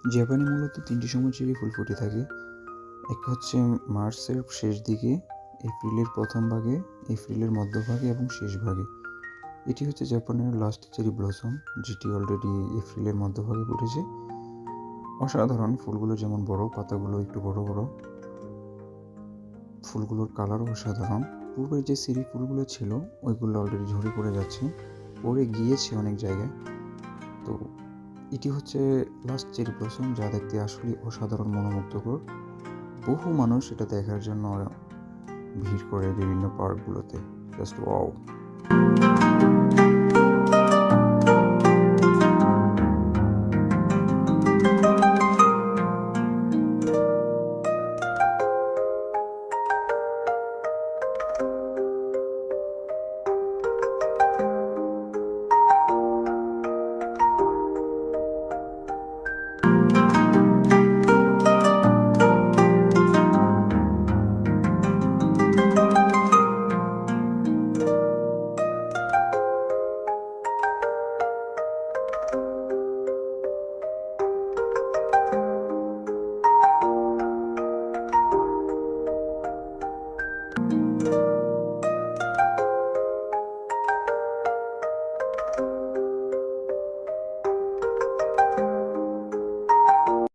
জাপানে মূলত ৩টি সময় চেরি ফুল ফুটে থাকে। এক হচ্ছে মার্চের শেষ দিকে, এপ্রিলের প্রথম ভাগে, এপ্রিলের মধ্যভাগে এবং শেষ ভাগে। এটি হচ্ছে জাপানের লাস্ট চেরি ব্লসম, যেটি অলরেডি এপ্রিলের মধ্যভাগে ফুটেছে। অসাধারণ ফুলগুলো যেমন বড়, পাতাগুলো একটু বড় বড়, ফুলগুলোর কালারও অসাধারণ। পূর্বের যে চেরি ফুলগুলো ছিল ওইগুলো অলরেডি ঝরে পড়ে যাচ্ছে, পড়ে গিয়েছে অনেক জায়গায়। তো এটি হচ্ছে লাস্ট চেরি ব্লসম, যা দেখতে আসলে অসাধারণ মনোমুগ্ধকর। বহু মানুষ এটা দেখার জন্য ভিড় করে বিভিন্ন পার্কগুলোতে। Just wow.